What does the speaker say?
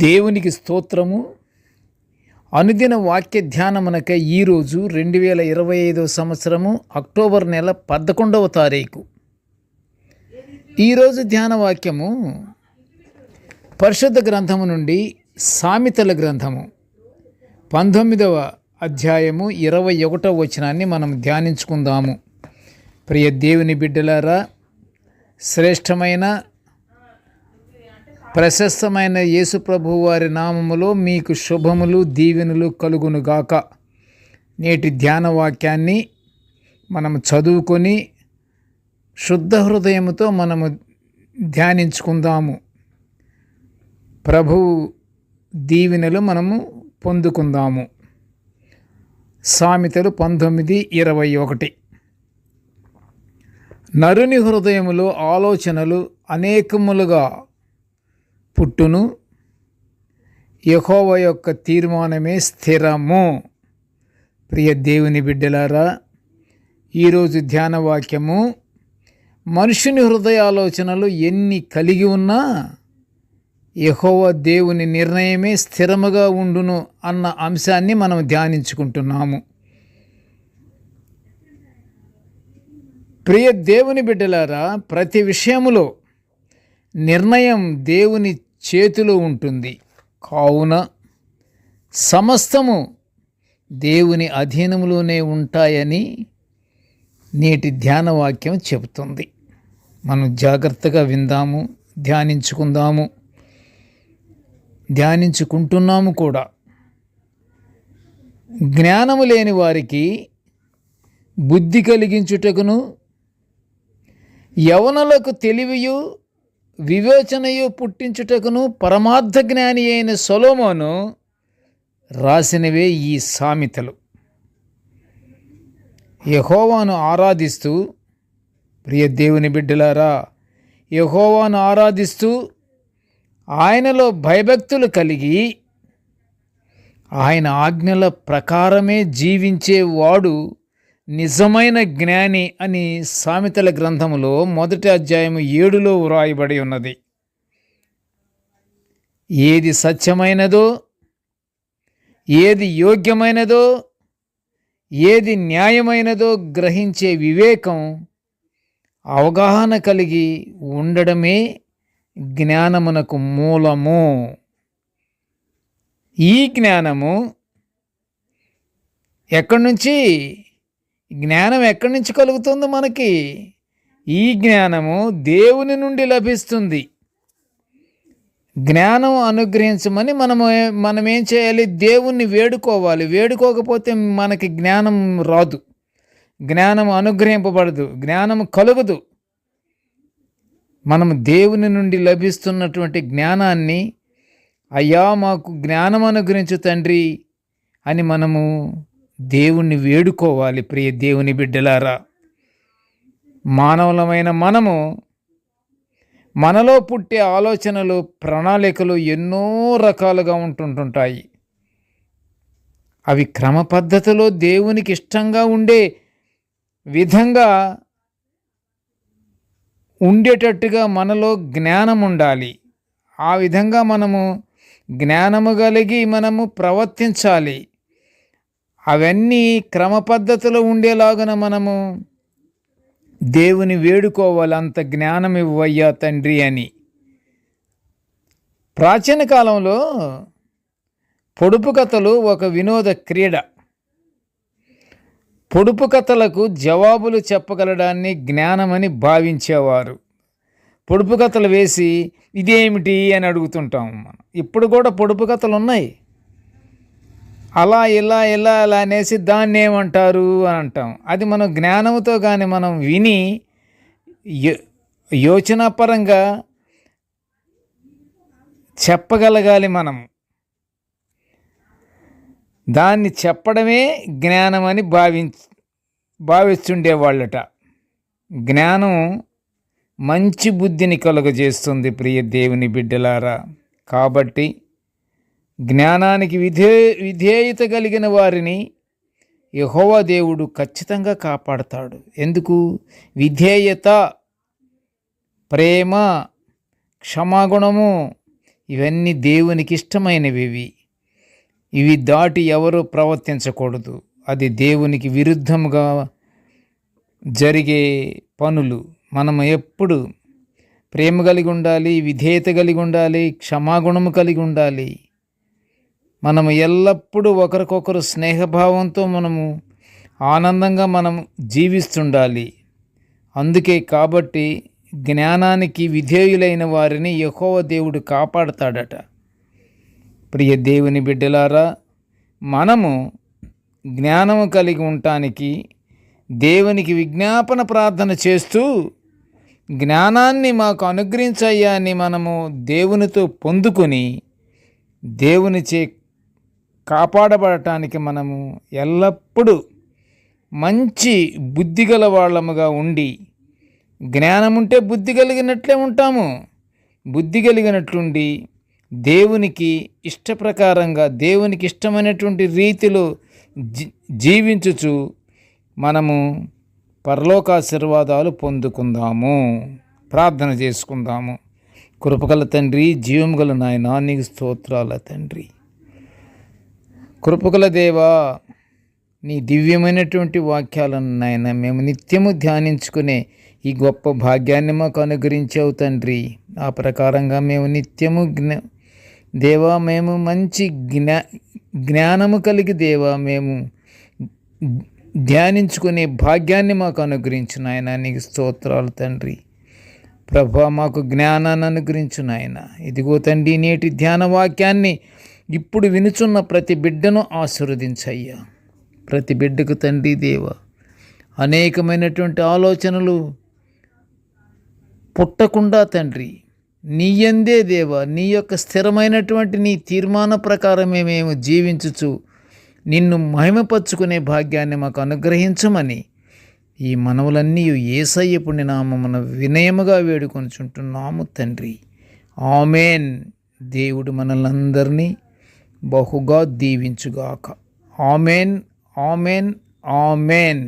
దేవునికి స్తోత్రము. అనుదిన వాక్య ధ్యానమునకై ఈరోజు 2025 సంవత్సరము అక్టోబర్ నెల 11వ తారీఖు. ఈరోజు ధ్యాన వాక్యము పరిశుద్ధ గ్రంథము నుండి సామెతల గ్రంథము 19వ అధ్యాయము 21వ వచనాన్ని మనం ధ్యానించుకుందాము. ప్రియ దేవుని బిడ్డలారా, శ్రేష్టమైన ప్రశస్తమైన యేసు ప్రభువు వారి నామములో మీకు శుభములు దీవెనలు కలుగునుగాక. నేటి ధ్యాన వాక్యాన్ని మనము చదువుకొని శుద్ధ హృదయముతో మనము ధ్యానించుకుందాము. ప్రభువు దీవెనలు మనము పొందుకుందాము. సామెతలు 19:21. నరుని హృదయములో ఆలోచనలు అనేకములుగా పుట్టును, యెహోవా యొక్క తీర్మానమే స్థిరము. ప్రియ దేవుని బిడ్డలారా, ఈరోజు ధ్యాన వాక్యము మనుషుని హృదయ ఆలోచనలు ఎన్ని కలిగి ఉన్నా యెహోవా దేవుని నిర్ణయమే స్థిరముగా ఉండును అన్న అంశాన్ని మనం ధ్యానించుకుంటున్నాము. ప్రియ దేవుని బిడ్డలారా, ప్రతి విషయములో నిర్ణయం దేవుని చేతిలో ఉంటుంది. కావున సమస్తము దేవుని అధీనములోనే ఉంటాయని నేటి ధ్యాన వాక్యం చెబుతుంది. మనం జాగ్రత్తగా విందాము, ధ్యానించుకుంటున్నాము కూడా. జ్ఞానము లేని వారికి బుద్ధి కలిగించుటకును, యవనులకు తెలివియు వివేచనయు పుట్టించుటకును పరమార్థ జ్ఞాని అయిన సొలొమోను రాసినవే ఈ సామెతలు. యెహోవాను ఆరాధిస్తూ, ప్రియ దేవుని బిడ్డలారా, యెహోవాను ఆరాధిస్తూ ఆయనలో భయభక్తులు కలిగి ఆయన ఆజ్ఞల ప్రకారమే జీవించేవాడు నిజమైన జ్ఞాని అని సామెతల గ్రంథములో 1వ అధ్యాయము 7లో వ్రాయబడి ఉన్నది. ఏది సత్యమైనదో, ఏది యోగ్యమైనదో, ఏది న్యాయమైనదో గ్రహించే వివేకం, అవగాహన కలిగి ఉండడమే జ్ఞానమునకు మూలము. ఈ జ్ఞానం ఎక్కడి నుంచి కలుగుతుంది మనకి? ఈ జ్ఞానము దేవుని నుండి లభిస్తుంది. జ్ఞానం అనుగ్రహించమని మనం ఏం చేయాలి? దేవుణ్ణి వేడుకోవాలి. వేడుకోకపోతే మనకి జ్ఞానం రాదు, జ్ఞానం అనుగ్రహింపబడదు, జ్ఞానం కలుగదు. మనము దేవుని నుండి లభిస్తున్నటువంటి జ్ఞానాన్ని, అయ్యా మాకు జ్ఞానం అనుగ్రహించు తండ్రి అని మనము దేవుణ్ణి వేడుకోవాలి. ప్రియ దేవుని బిడ్డలారా, మానవులమైన మనలో పుట్టే ఆలోచనలు, ప్రణాళికలు ఎన్నో రకాలుగా ఉంటుంటాయి. అవి క్రమ పద్ధతిలో దేవునికి ఇష్టంగా ఉండే విధంగా ఉండేటట్టుగా మనలో జ్ఞానం ఉండాలి. ఆ విధంగా మనము జ్ఞానము కలిగి మనము ప్రవర్తించాలి. అవన్నీ క్రమ పద్ధతిలో ఉండేలాగున మనము దేవుని వేడుకోవాలి, అంత జ్ఞానం ఇవ్వయ్యా తండ్రి అని. ప్రాచీన కాలంలో పొడుపు కథలు ఒక వినోద క్రీడ. పొడుపు కథలకు జవాబులు చెప్పగలడాన్ని జ్ఞానమని భావించేవారు. పొడుపు కథలు వేసి ఇదేమిటి అని అడుగుతుంటాం మనం. ఇప్పుడు కూడా పొడుపు కథలు ఉన్నాయి. అలా ఇలా అనేసి దాన్ని ఏమంటారు అని అంటాం. అది మనం జ్ఞానంతో కానీ మనం విని యోచనాపరంగా చెప్పగలగాలి. మనం దాన్ని చెప్పడమే జ్ఞానమని భావిస్తుండేవాళ్ళట. జ్ఞానం మంచి బుద్ధిని కలుగజేస్తుంది ప్రియ దేవుని బిడ్డలారా. కాబట్టి జ్ఞానానికి విధేయత కలిగిన వారిని యెహోవా దేవుడు ఖచ్చితంగా కాపాడతాడు. ఎందుకు? విధేయత, ప్రేమ, క్షమాగుణము, ఇవన్నీ దేవునికి ఇష్టమైనవి. ఇవి దాటి ఎవరు ప్రవర్తించకూడదు. అది దేవునికి విరుద్ధంగా జరిగే పనులు. మనం ఎప్పుడు ప్రేమ కలిగి ఉండాలి, విధేయత కలిగి ఉండాలి, క్షమాగుణము కలిగి ఉండాలి. మనము ఎల్లప్పుడూ ఒకరికొకరు స్నేహభావంతో మనము ఆనందంగా మనం జీవిస్తుండాలి. అందుకే కాబట్టి జ్ఞానానికి విధేయులైన వారిని యెహోవా దేవుడు కాపాడతాడట. ప్రియ దేవుని బిడ్డలారా, మనము జ్ఞానము కలిగి ఉండటానికి దేవునికి విజ్ఞాపన ప్రార్థన చేస్తూ, జ్ఞానాన్ని మాకు అనుగ్రహించయ్యా అని మనము దేవునితో పొందుకొని దేవునిచే కాపాడబడటానికి మనము ఎల్లప్పుడూ మంచి బుద్ధి గల వాళ్ళముగా ఉండి, జ్ఞానం ఉంటే బుద్ధి కలిగినట్లే ఉంటాము. బుద్ధి కలిగినట్లుండి దేవునికి ఇష్టప్రకారంగా, దేవునికి ఇష్టమైనటువంటి రీతిలో జీవించుచు మనము పరలోకాశీర్వాదాలు పొందుకుందాము. ప్రార్థన చేసుకుందాము. కృపగల తండ్రి, జీవం గల నాయన, నీకు స్తోత్రాల తండ్రి. కృపగల దేవా, నీ దివ్యమైనటువంటి వాక్యాలను నాయన మేము నిత్యము ధ్యానించుకునే ఈ గొప్ప భాగ్యాన్ని మాకు అనుగ్రహించావు తండ్రి. ఆ ప్రకారంగా మేము నిత్యము దేవా, మేము మంచి జ్ఞానము కలిగి దేవా మేము ధ్యానించుకునే భాగ్యాన్ని మాకు అనుగ్రహించు నాయన. నీకు స్తోత్రాలు తండ్రి. ప్రభా, మాకు జ్ఞానాన్ని అనుగ్రహించు నాయన. ఇదిగో తండ్రి, నేటి ధ్యాన వాక్యాన్ని ఇప్పుడు వినుచున్న ప్రతి బిడ్డను ఆశీర్వదించయ్యా. ప్రతి బిడ్డకు తండ్రి దేవ అనేకమైనటువంటి ఆలోచనలు పుట్టకుండా తండ్రి, నీ యందే దేవ, నీ యొక్క స్థిరమైనటువంటి నీ తీర్మాన ప్రకారమే మేము జీవించుచు నిన్ను మహిమపరుచుకునే భాగ్యాన్ని మాకు అనుగ్రహించమని ఈ మనవులన్నీ యేసయ్య పుణ్య నామమున వినయముగా వేడుకొనుచుంటున్నాము తండ్రి. ఆమేన్. దేవుడు మనల్నందరినీ బహుగా దీవించుగాక. ఆమేన్, ఆమేన్, ఆమేన్.